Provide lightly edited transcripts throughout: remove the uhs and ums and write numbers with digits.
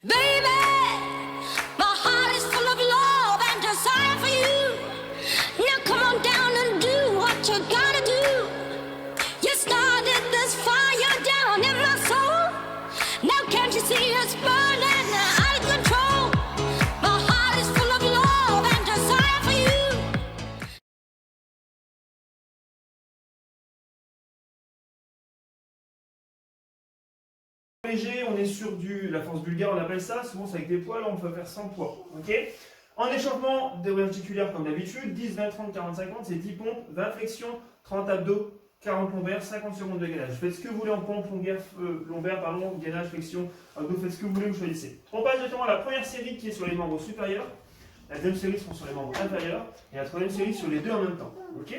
Baby, my heart is full of love and desire for you. Now come on down and do what you gotta do. You started this fire down in my soul. Now can't you see it's burning out of control? My heart is full of love and desire for you. Léger, on est sur la force bulgare, on appelle ça, souvent c'est avec des poids, là on peut faire sans poids, ok. En échauffement des articulaires comme d'habitude, 10, 20, 30, 40, 50, c'est 10 pompes, 20 flexions, 30 abdos, 40 lombaires, 50 secondes de gainage. Faites ce que vous voulez en pompe, lombaire, gainage, flexion, abdos, faites ce que vous voulez, vous choisissez. On passe directement à la première série qui est sur les membres supérieurs, la deuxième série sera sur les membres inférieurs, et la troisième série sur les deux en même temps, ok.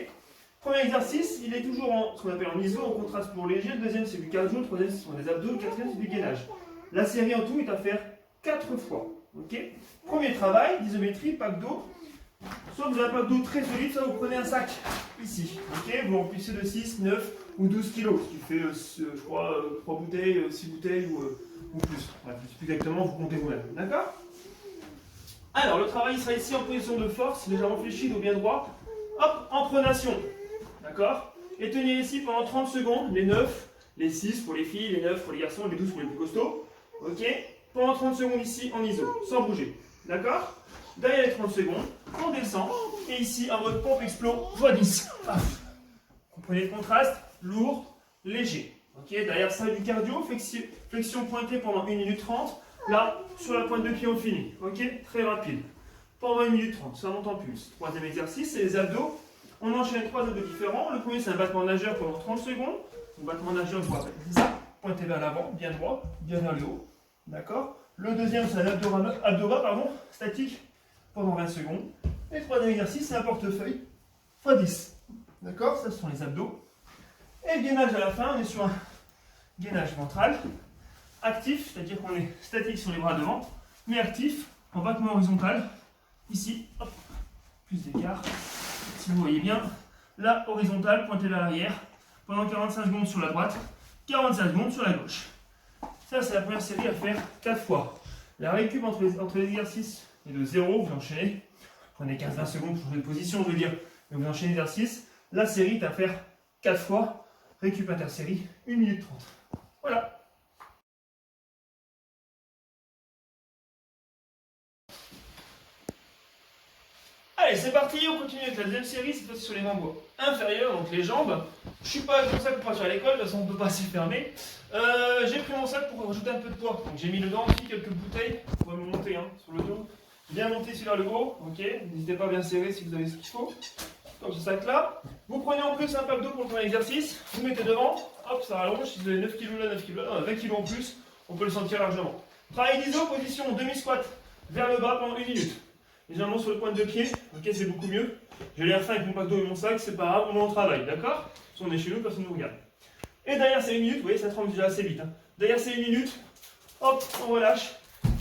Premier exercice, il est toujours en ce qu'on appelle en iso, en contraste pour léger. Le deuxième, c'est du cardio. Le troisième, ce sont des abdos. Le quatrième, c'est du gainage. La série en tout est à faire 4 fois. Okay. Premier travail, d'isométrie, pack d'eau. Soit vous avez un pack d'eau très solide, soit vous prenez un sac ici. Okay. Vous remplissez de 6, 9 ou 12 kg. Ce qui fait, je crois, 3 bouteilles, 6 bouteilles ou plus. Bref, plus exactement, vous comptez vous-même. D'accord? Alors, le travail sera ici en position de force, légèrement fléchi, dos bien droit. Hop, en pronation. D'accord? Et tenir ici pendant 30 secondes, les 9, les 6 pour les filles, les 9 pour les garçons, les 12 pour les plus costauds. Ok? Pendant 30 secondes ici en iso, sans bouger. D'accord? Derrière les 30 secondes, on descend. Et ici, en mode pompe explo, x10. Paf. Comprenez le contraste? Lourd, léger. Ok? Derrière ça, du cardio, flexion pointée pendant 1 minute 30. Là, sur la pointe de pied, on finit. Ok? Très rapide. Pendant 1 minute 30, ça monte en pulse. Troisième exercice, c'est les abdos. On enchaîne 3 abdos différents. Le premier, c'est un battement nageur pendant 30 secondes. Le battement nageur, je vous rappelle, c'est ça. Pointez vers l'avant, bien droit, bien vers le haut. D'accord? Le deuxième, c'est un abdo-bas, statique, pendant 20 secondes. Et le troisième exercice, c'est un portefeuille x10. D'accord? Ça, ce sont les abdos. Et le gainage à la fin, on est sur un gainage ventral. Actif, c'est-à-dire qu'on est statique sur les bras devant, mais actif en battement horizontal. Ici, hop, plus d'écart. Si vous voyez bien, là, horizontale, pointée vers l'arrière, pendant 45 secondes sur la droite, 45 secondes sur la gauche. Ça, c'est la première série à faire 4 fois. La récup entre les exercices est de 0, vous enchaînez. Prenez 15-20 secondes pour changer de position, je veux dire. Mais vous enchaînez l'exercice. La série est à faire 4 fois. Récup intersérie, 1 minute 30. Voilà. Allez, c'est parti, on continue avec la deuxième série, cette fois-ci sur les membres inférieurs, donc les jambes. Je suis pas avec mon sac pour partir à l'école, de toute façon on ne peut pas s'y fermer. J'ai pris mon sac pour rajouter un peu de poids. Donc j'ai mis dedans aussi quelques bouteilles, vous pouvez me monter sur le dos. Bien monter sur le gros, ok. N'hésitez pas à bien serrer si vous avez ce qu'il faut. Comme ce sac là. Vous prenez en plus un pack d'eau pour le premier exercice, vous mettez devant, hop, ça rallonge. Si vous avez 9 kg là, 9 kg là, 20 kg en plus, on peut le sentir largement. Travail d'iso, position demi-squat vers le bas pendant 1 minute. Généralement sur le point de pied, ok, c'est beaucoup mieux. J'ai l'air fin avec mon pack d'eau et mon sac, c'est pas grave, on est en travail, d'accord? Si on est chez nous, personne ne nous regarde. Et derrière ces 1 minute, vous voyez, ça tremble déjà assez vite. Hein. Derrière ces 1 minute, hop, on relâche.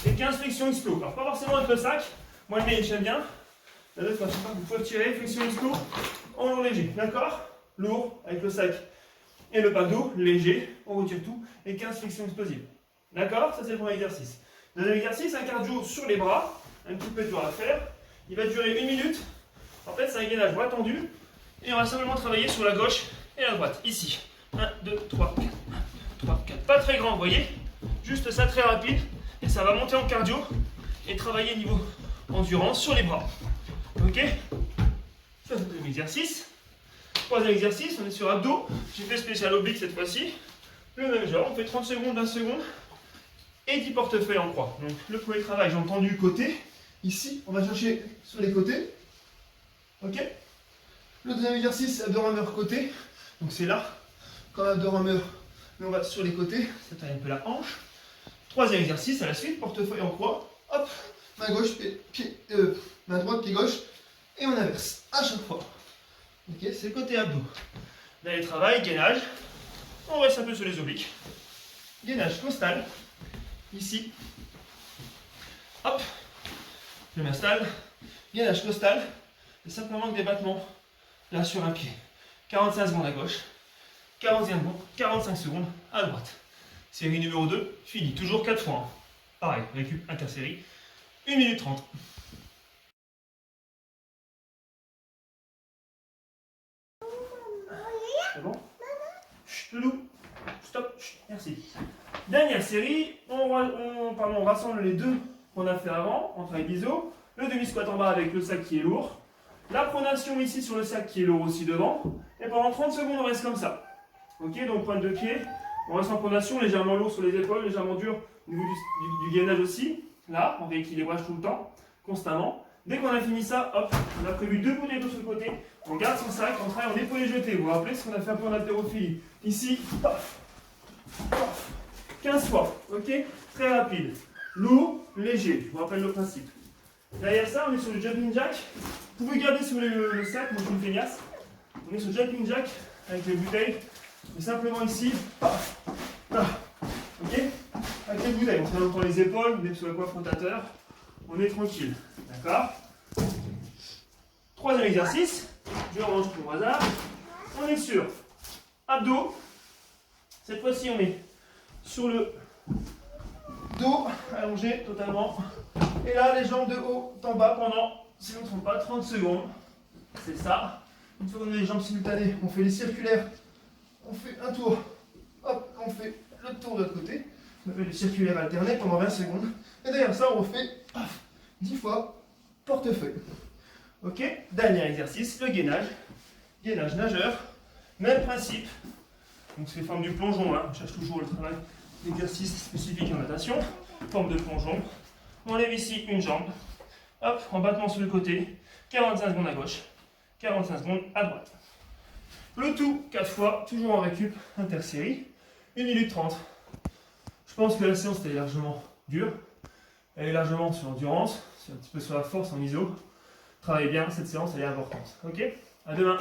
Et 15 flexions explo. Alors pas forcément avec le sac, moi le mien j'aime bien. La deuxième fois, vous pouvez tirer, flexion explo, en long léger, d'accord? Lourd, avec le sac et le pack d'eau, léger, on retire tout, et 15 flexions explosives. D'accord? Ça c'est le premier exercice. Deuxième exercice, un cardio sur les bras. Un petit peu dur à faire. Il va durer 1 minute. En fait, c'est un gainage bras tendu. Et on va simplement travailler sur la gauche et la droite. Ici. 1, 2, 3, 4. 1, 2, 3, 4. Pas très grand, vous voyez. Juste ça, très rapide. Et ça va monter en cardio. Et travailler niveau endurance sur les bras. Ok? Ça, c'est le deuxième exercice. Troisième exercice, on est sur abdos. J'ai fait spécial oblique cette fois-ci. Le même genre. On fait 30 secondes, 20 secondes. Et 10 portefeuilles en croix. Donc, le premier travail, j'ai entendu côté. Ici, on va chercher sur les côtés. Ok? Le deuxième exercice, c'est abdo-rameur côté. Donc c'est là, comme abdo-rameur, mais on va sur les côtés. Ça taille un peu la hanche. Troisième exercice, à la suite, portefeuille en croix. Hop, main gauche, main droite, pied gauche. Et on inverse à chaque fois. Ok? C'est le côté abdo. Dernier travail, gainage. On reste un peu sur les obliques. Gainage costal. Ici. Hop. Je m'installe, gainage costal, et simplement que des battements là sur un pied. 45 secondes à gauche, 45 secondes à droite. Série numéro 2, fini. Toujours 4 fois. Pareil, récup intersérie. 1 minute 30. C'est bon? Chut, loulou. Stop. Chut, merci. Dernière série, on rassemble les deux qu'on a fait avant, on travaille l'iso, le demi-squat en bas avec le sac qui est lourd, la pronation ici sur le sac qui est lourd aussi devant, et pendant 30 secondes on reste comme ça. Ok, donc pointe de pied, on reste en pronation, légèrement lourd sur les épaules, légèrement dur au niveau du gainage aussi. Là, on rééquilibrage tout le temps, constamment. Dès qu'on a fini ça, hop, on a prévu 2 potatoes sur le côté, on garde son sac, on travaille en épaulé jeté. Vous vous rappelez ce qu'on a fait un peu en haltérophilie. Ici, paf, paf, 15 fois, ok? Très rapide. Lourd, léger, je vous rappelle le principe. Derrière ça, on est sur le jumping jack. Vous pouvez garder sur le sac, moi je suis une feignasse. On est sur le jumping jack avec les bouteilles. Mais simplement ici, paf, paf, ok? Avec les bouteilles, on tient longtemps les épaules, même sur le coiffe rotateur. On est tranquille, d'accord? Troisième exercice, je range pour hasard. On est sur abdos. Cette fois-ci, on est sur le dos allongé totalement. Et là, les jambes de haut en bas pendant, si on ne trompe pas, 30 secondes. C'est ça. Une fois qu'on a les jambes simultanées, on fait les circulaires. On fait un tour. Hop, on fait le tour de l'autre côté. On fait les circulaires alternés pendant 20 secondes. Et derrière ça, on refait 10 fois portefeuille. Ok, dernier exercice, le gainage. Gainage nageur. Même principe. Donc c'est forme du plongeon. Hein. On cherche toujours le travail d'exercice spécifique en natation. Forme de plongeon. On lève ici une jambe. Hop, en battement sur le côté. 45 secondes à gauche. 45 secondes à droite. Le tout 4 fois, toujours en récup intersérie. 1 minute 30. Je pense que la séance était largement dure. Elle est largement sur l'endurance. C'est un petit peu sur la force en iso. Travaillez bien, cette séance elle est importante. Ok? À demain.